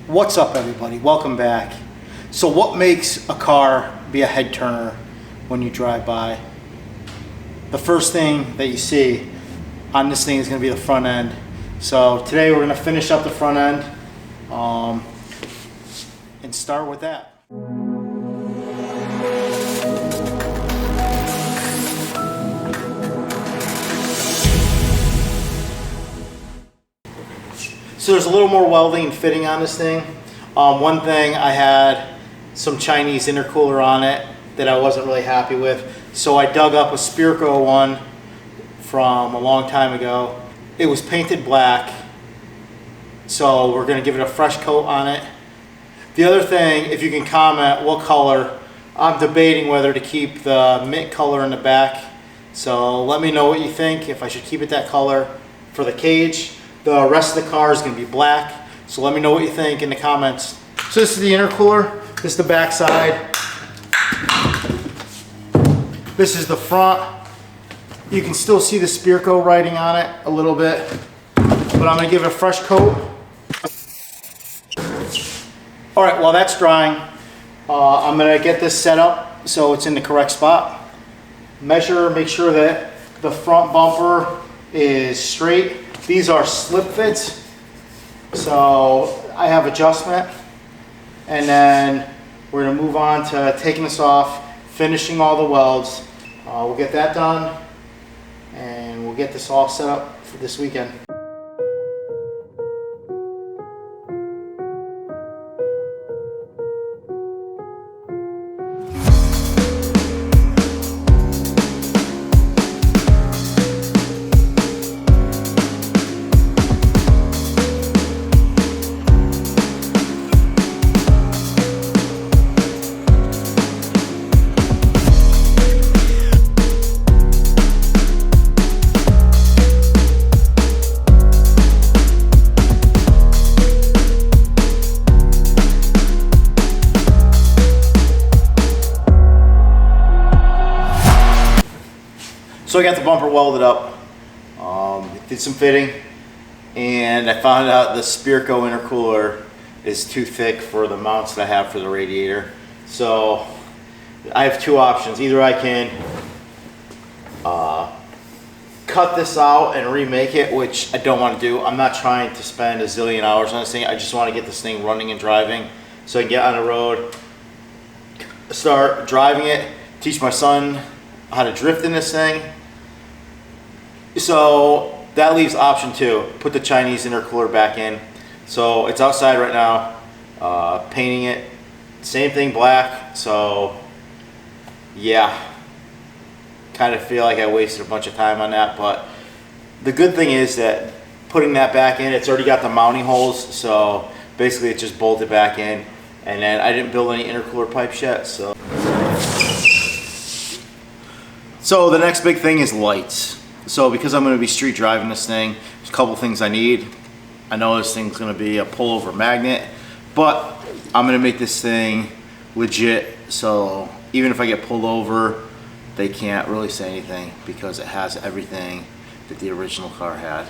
What's up, everybody? Welcome back. So what makes a car be a head turner when you drive by? The first thing that you see on this thing is going to be the front end. So today we're going to finish up the front end and start with that. So there's a little more welding and fitting on this thing. One thing, I had some Chinese intercooler on it that I wasn't really happy with. So I dug up a Spirco one from a long time ago. It was painted black. So we're gonna give it a fresh coat on it. The other thing, if you can comment what color, I'm debating whether to keep the mint color in the back. So let me know what you think, if I should keep it that color for the cage. The rest of the car is going to be black, so let me know what you think in the comments. So this is the intercooler, this is the back side, this is the front. You can still see the Spirco writing on it a little bit, but I'm going to give it a fresh coat. Alright, while that's drying, I'm going to get this set up so it's in the correct spot. Measure, make sure that the front bumper is straight. These are slip fits, so I have adjustment, and then we're going to move on to taking this off, finishing all the welds. We'll get that done, and we'll get this all set up for this weekend. So I got the bumper welded up, did some fitting, and I found out the Spirco intercooler is too thick for the mounts that I have for the radiator. So I have two options. Either I can cut this out and remake it, which I don't want to do. I'm not trying to spend a zillion hours on this thing. I just want to get this thing running and driving so I can get on the road, start driving it, teach my son how to drift in this thing. So that leaves option two, put the Chinese intercooler back in. So it's outside right now, painting it, same thing, black. So yeah, kind of feel like I wasted a bunch of time on that, but the good thing is that putting that back in, it's already got the mounting holes, so basically it's just bolted back in, and then I didn't build any intercooler pipes yet. So the next big thing is lights. So because I'm going to be street driving this thing, there's a couple things I need. I know this thing's going to be a pullover magnet, but I'm going to make this thing legit, so even if I get pulled over, they can't really say anything because it has everything that the original car had.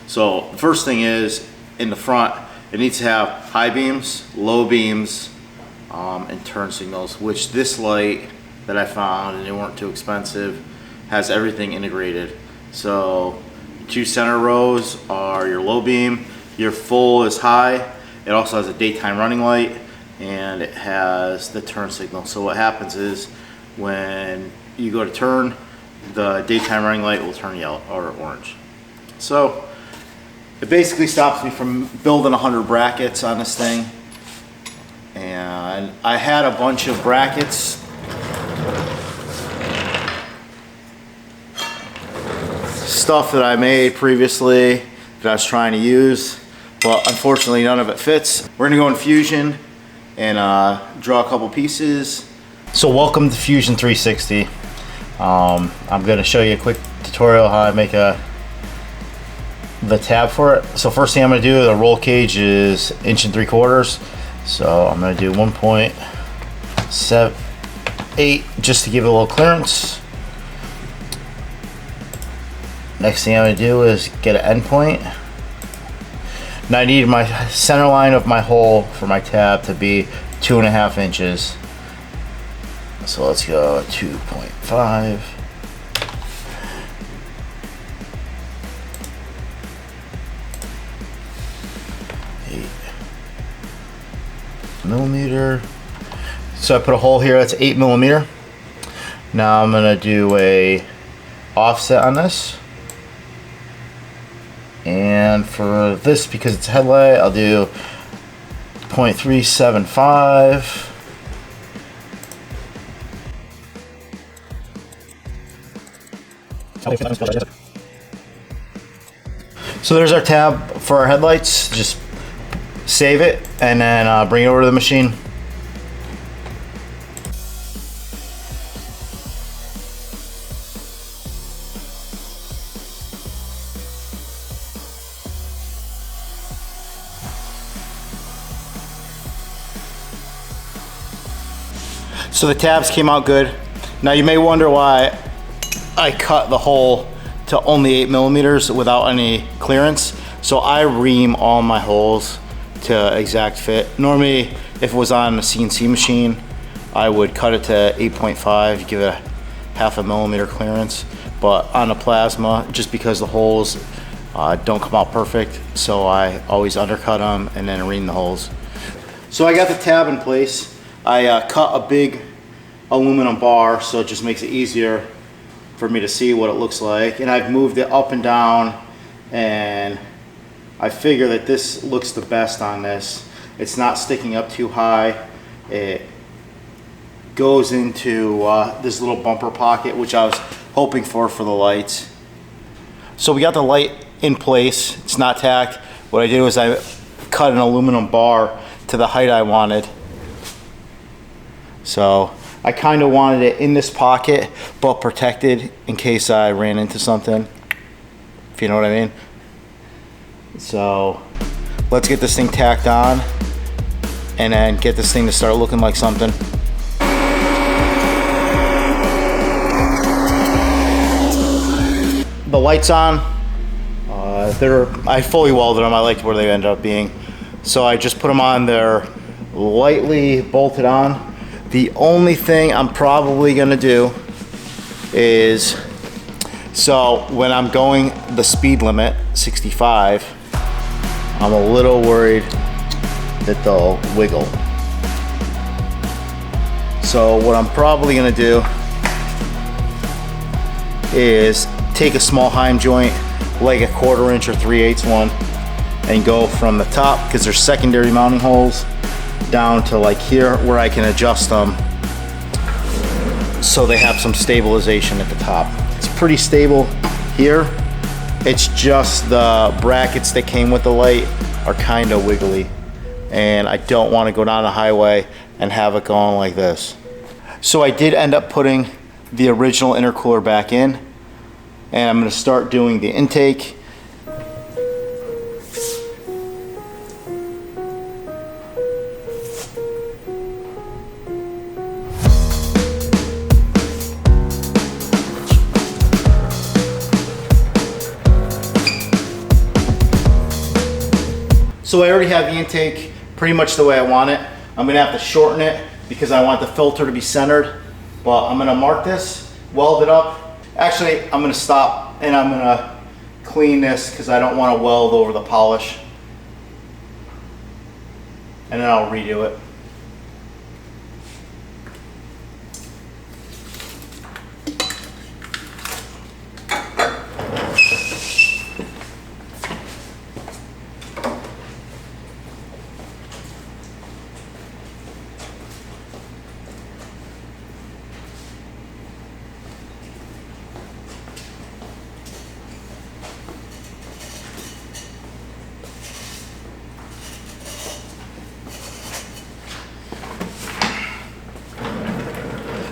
So the first thing is, in the front, it needs to have high beams, low beams, and turn signals, which this light that I found, and they weren't too expensive, has everything integrated. So two center rows are your low beam, your full is high. It also has a daytime running light, and it has the turn signal. So what happens is when you go to turn, the daytime running light will turn yellow or orange. So it basically stops me from building 100 brackets on this thing. And I had a bunch of brackets stuff that I made previously that I was trying to use, but unfortunately none of it fits. We're gonna go in Fusion and draw a couple pieces. So welcome to Fusion 360. I'm gonna show you a quick tutorial how I make the tab for it. So first thing I'm gonna do, the roll cage is 1 3/4. So I'm gonna do 1.78 just to give it a little clearance. Next thing I'm going to do is get an end point. Now I need my center line of my hole for my tab to be 2.5 inches. So let's go 2.5. Millimeter. So I put a hole here that's 8 millimeter. Now I'm gonna do a offset on this. And for this, because it's headlight, I'll do 0.375. So there's our tab for our headlights. Just save it and then bring it over to the machine. So the tabs came out good. Now you may wonder why I cut the hole to only 8 millimeters without any clearance. So I ream all my holes to exact fit. Normally, if it was on a CNC machine, I would cut it to 8.5, give it a 0.5 millimeter clearance. But on a plasma, just because the holes don't come out perfect, so I always undercut them and then ream the holes. So I got the tab in place. I cut a big aluminum bar, so it just makes it easier for me to see what it looks like. And I've moved it up and down, and I figure that this looks the best on this. It's not sticking up too high. It goes into this little bumper pocket, which I was hoping for the lights. So we got the light in place. It's not tacked. What I did was I cut an aluminum bar to the height I wanted. So I kind of wanted it in this pocket, but protected in case I ran into something, if you know what I mean. So let's get this thing tacked on and then get this thing to start looking like something. The lights on, I fully welded them. I liked where they ended up being. So I just put them on, they're lightly bolted on. The only thing I'm probably gonna do is, so when I'm going the speed limit, 65, I'm a little worried that they'll wiggle. So what I'm probably gonna do is take a small heim joint, like a 1/4 inch or 3/8 one, and go from the top, because there's secondary mounting holes, down to like here where I can adjust them so they have some stabilization at the top. It's pretty stable here. It's just the brackets that came with the light are kind of wiggly, and I don't want to go down the highway and have it going like this. So I did end up putting the original intercooler back in, and I'm going to start doing the intake. So I already have the intake pretty much the way I want it. I'm gonna have to shorten it because I want the filter to be centered, but I'm gonna mark this, weld it up. Actually, I'm gonna stop and I'm gonna clean this because I don't want to weld over the polish. And then I'll redo it.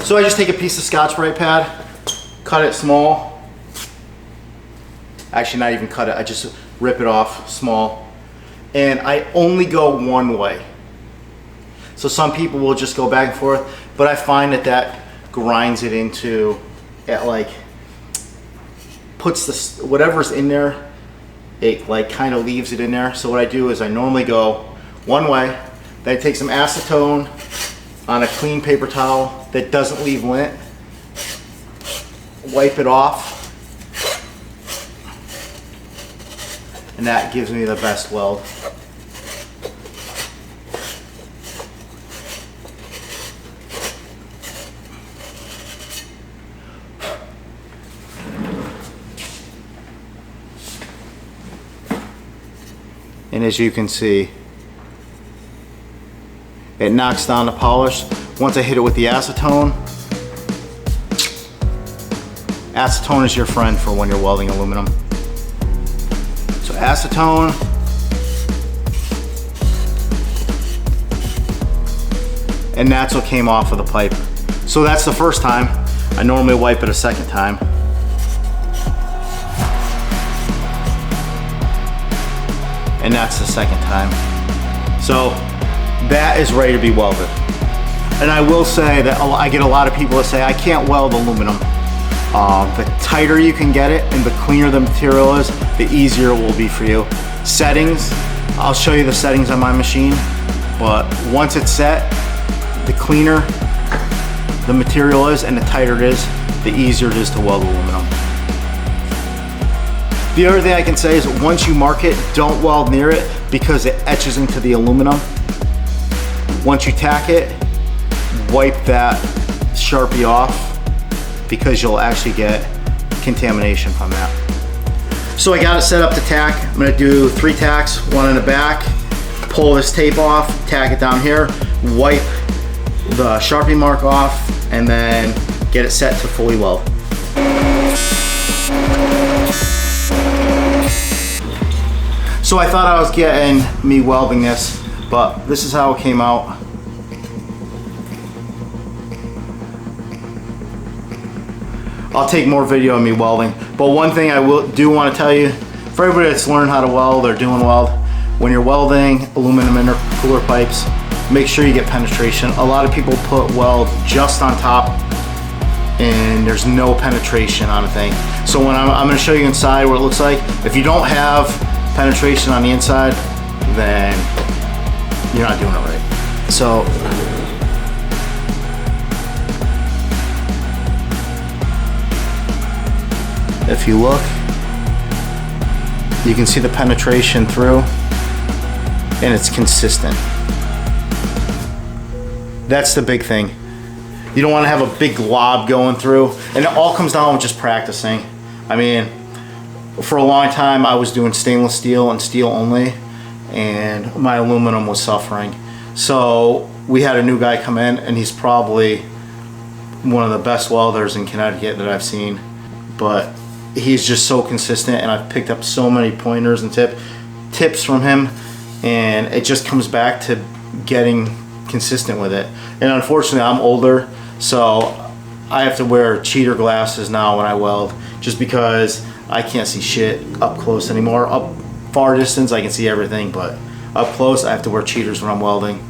So I just take a piece of Scotch-Brite pad, cut it small. Actually, not even cut it, I just rip it off small. And I only go one way. So some people will just go back and forth, but I find that that grinds it into, it like puts this, whatever's in there it like kind of leaves it in there. So what I do is I normally go one way, then I take some acetone on a clean paper towel that doesn't leave lint, wipe it off, and that gives me the best weld. And as you can see, it knocks down the polish. Once I hit it with the acetone, acetone is your friend for when you're welding aluminum. So acetone, and that's what came off of the pipe. So that's the first time. I normally wipe it a second time. And that's the second time. So that is ready to be welded. And I will say that I get a lot of people that say, I can't weld aluminum. The tighter you can get it and the cleaner the material is, the easier it will be for you. Settings, I'll show you the settings on my machine, but once it's set, the cleaner the material is and the tighter it is, the easier it is to weld aluminum. The other thing I can say is once you mark it, don't weld near it because it etches into the aluminum. Once you tack it, wipe that Sharpie off because you'll actually get contamination from that. So I got it set up to tack. I'm gonna do 3 tacks, 1 in the back, pull this tape off, tack it down here, wipe the Sharpie mark off, and then get it set to fully weld. So I thought I was getting me welding this, but this is how it came out. I'll take more video of me welding, but one thing I do want to tell you, for everybody that's learned how to weld or doing weld, when you're welding aluminum intercooler pipes, make sure you get penetration. A lot of people put weld just on top and there's no penetration on a thing. So when I'm going to show you inside what it looks like. If you don't have penetration on the inside, then you're not doing it right. So if you look, you can see the penetration through and it's consistent. That's the big thing. You don't want to have a big glob going through, and it all comes down with just practicing. I mean, for a long time I was doing stainless steel and steel only, and my aluminum was suffering. So we had a new guy come in, and he's probably one of the best welders in Connecticut that I've seen, but he's just so consistent, and I've picked up so many pointers and tips from him, and it just comes back to getting consistent with it. And unfortunately I'm older, so I have to wear cheater glasses now when I weld, just because I can't see shit up close anymore. Up far distance I can see everything, but up close I have to wear cheaters when I'm welding.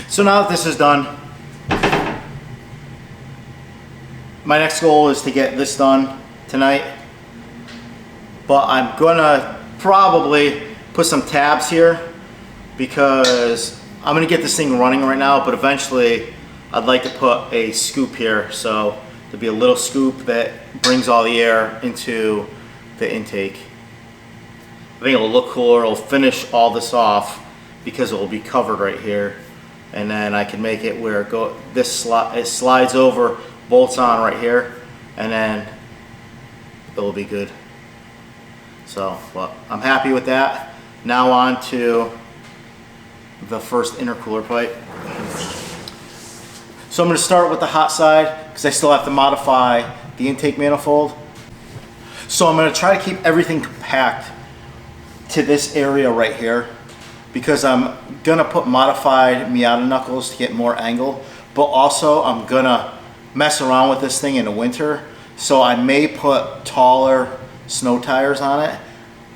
So now that this is done, my next goal is to get this done tonight, but I'm gonna probably put some tabs here because I'm gonna get this thing running right now, but eventually I'd like to put a scoop here, so there'll be a little scoop that brings all the air into the intake. I think it'll look cooler. It'll finish all this off because it will be covered right here. And then I can make it where it slides over, bolts on right here, and then it will be good. So, well, I'm happy with that. Now on to the first intercooler pipe. So I'm going to start with the hot side because I still have to modify the intake manifold. So I'm going to try to keep everything compact to this area right here, because I'm gonna put modified Miata knuckles to get more angle, but also I'm gonna mess around with this thing in the winter. So I may put taller snow tires on it,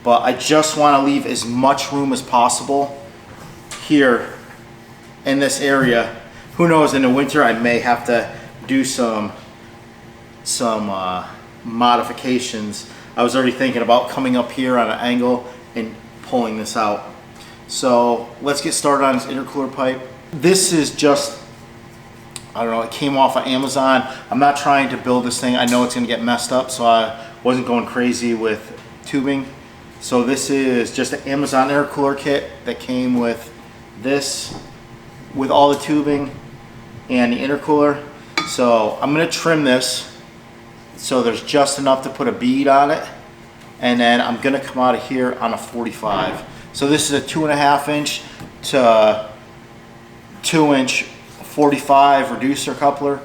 but I just want to leave as much room as possible here in this area. Who knows, in the winter I may have to do some modifications. I was already thinking about coming up here on an angle and pulling this out. So let's get started on this intercooler pipe. This is just, I don't know, it came off of Amazon. I'm not trying to build this thing. I know it's gonna get messed up, so I wasn't going crazy with tubing. So this is just an Amazon intercooler kit that came with this, with all the tubing and the intercooler. So I'm gonna trim this so there's just enough to put a bead on it, and then I'm gonna come out of here on a 45. So this is a 2.5 inch to 2 inch 45 reducer coupler.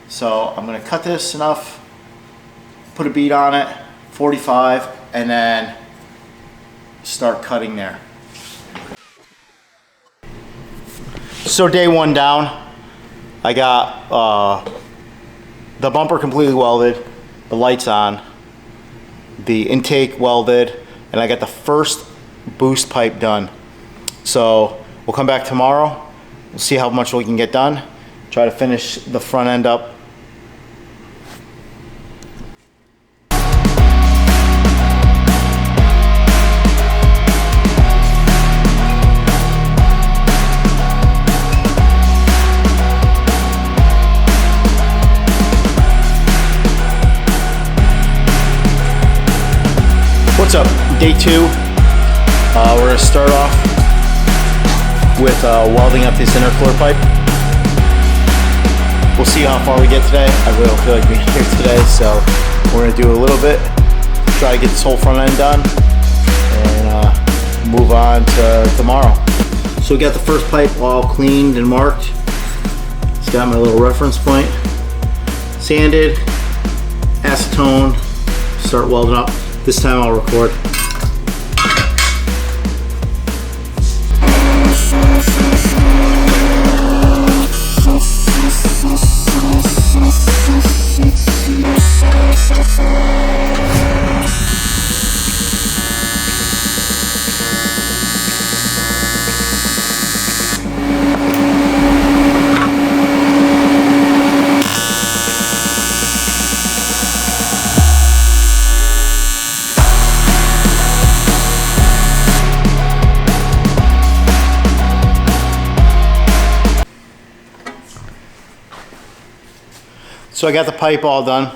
So I'm gonna cut this enough, put a bead on it, 45, and then start cutting there. So day one down, I got the bumper completely welded, the lights on, the intake welded, and I got the first boost pipe done. So we'll come back tomorrow, we'll see how much we can get done, try to finish the front end up. What's up? Day two. We're gonna start off with welding up this intercooler pipe. We'll see how far we get today. I really don't feel like being here today, so we're gonna do a little bit, try to get this whole front end done, and move on to tomorrow. So we got the first pipe all cleaned and marked. It's got my little reference point. Sanded, acetone, start welding up. This time I'll record. So I got the pipe all done.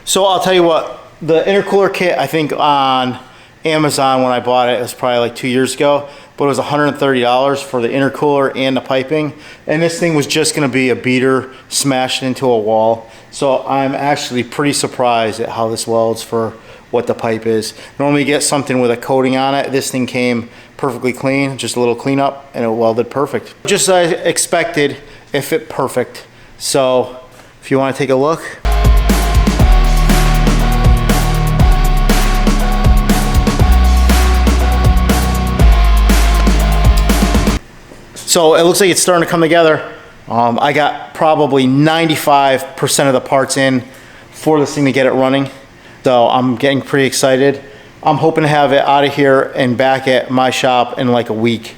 So I'll tell you what, the intercooler kit, I think on Amazon when I bought it was probably like 2 years ago, but it was $130 for the intercooler and the piping. And this thing was just gonna be a beater smashed into a wall. So I'm actually pretty surprised at how this welds for what the pipe is. Normally you get something with a coating on it. This thing came perfectly clean, just a little cleanup, and it welded perfect. Just as I expected, it fit perfect. So if you want to take a look. So it looks like it's starting to come together. I got probably 95% of the parts in for this thing to get it running. So I'm getting pretty excited. I'm hoping to have it out of here and back at my shop in like a week,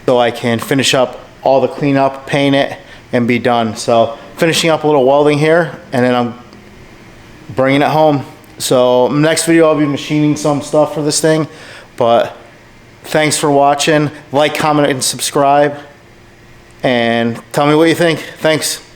so I can finish up all the cleanup, paint it, and be done. So finishing up a little welding here, and then I'm bringing it home. So next video I'll be machining some stuff for this thing. But thanks for watching. Like, comment, and subscribe, and tell me what you think. Thanks.